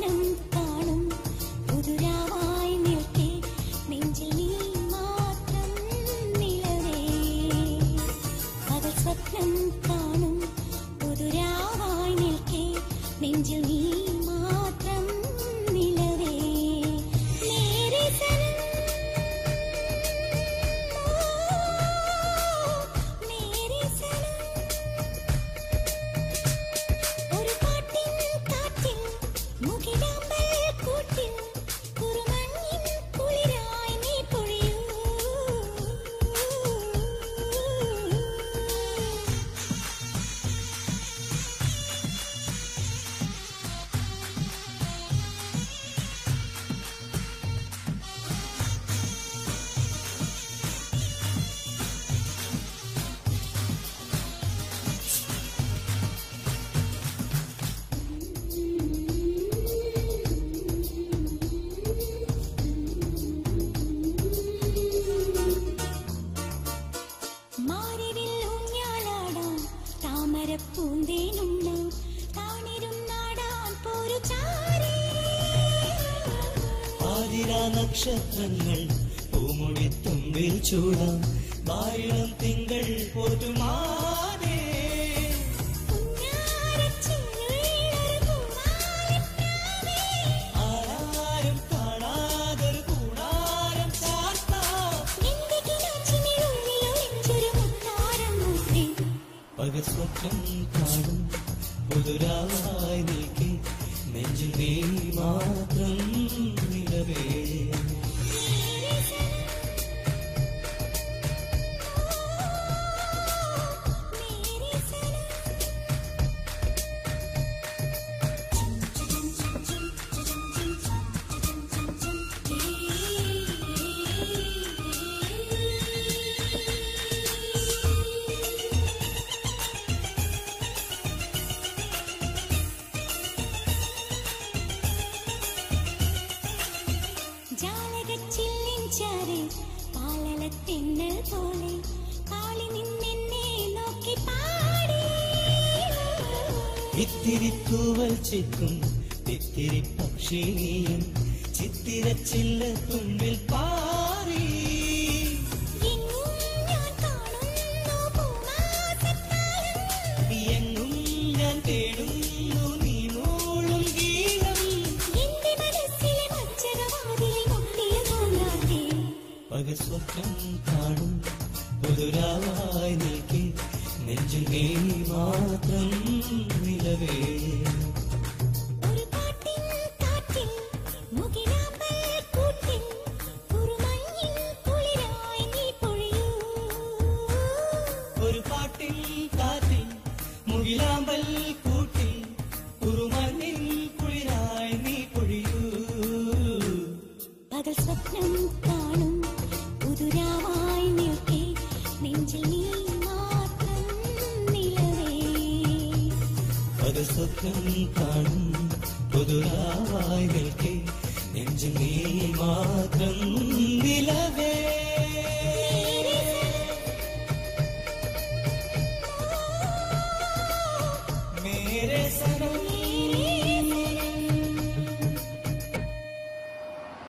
സ്വപ്നം കാണും പുതുരാവായി നിൽക്കേ നെഞ്ചിൽ നീ മാത്രം നിലവേ പകൽ സ്വപ്നം കാണും പുതുരാവായി നിൽക്കേ നെഞ്ചിൽ നീ മാത്രം നിലവേ മേരെ സനം മേരെ സനം ഒരു പാട്ടിൻ കാറ്റിൽ മുകിലാമ്പൽ കൂട്ടിൽ കുറുമഞ്ഞിൻ കുളിരായി നീ പൊഴിയൂ മാറിവിൽ ഊഞ്ഞാലാടാൻ താമരപ്പൂന്തേനുണ്ണ താണിരുന്നാടാൻ പോരു ചാരേ ആതിരാ നക്ഷത്രങ്ങൾ പൂമുടിത്തുമ്പിൽ ചൂടാം വാരിളം തിങ്കൾ പോറ്റുമാനേ ആരാരും കാണാതൊരു കൂടാരം ചാർത്താം പകൽ സ്വപ്നം കാണും പുതുരാവായി നിൽക്കേ നെഞ്ചിൽ നീ മാത്രം നിലവേ ജാലകച്ചില്ലിൻചാരെ പാലലത്തിന്നൽ പോലെ കാളി നിന്നെന്നെ നോക്കി പാടി ഇത്തിരി തൂവൽ ചിക്കും ഇത്തിരി പക്ഷിയും ചിത്തിരച്ചില്ല തുമ്പിൽ പാറി എങ്ങും ഞാൻ കാണുന്നു പൂമാസത്താലം എങ്ങും ഞാൻ തേടുന്നു നീ മൂളും ഗീതം എന്റെ മനസ്സിലെ മച്ചകവാതിലിൽ മുട്ടിയ തോന്നാതെ പകൽ സ്വപ്നം കാണും പുതുരാവായി നിൽക്കേ നെഞ്ചിൽ നീ മാത്രം നിലവേ ഒരു പാട്ടിൻ കാറ്റിൽ മുകിലാമ്പൽ കൂട്ടിൽ കുറുമഞ്ഞിൻ കുളിരായി നീ പൊഴിയൂ ഒരു പാട്ടിൻ കാറ്റിൽ മുകിലാമ്പൽ കൂട്ടി കുറുമഞ്ഞിൻ കുളിരായി നീ പൊഴിയൂ പകൽ സ്വപ്നം കാണും പുതുരാവായി നിൽക്കേ നെഞ്ചിൽ നീ മാത്രം നിലവേ പകൽ സ്വപ്നം കാണും പുതുരാവായി നിൽക്കേ നെഞ്ചിൽ നീ മാത്രം നിലവേ മേരെ സനം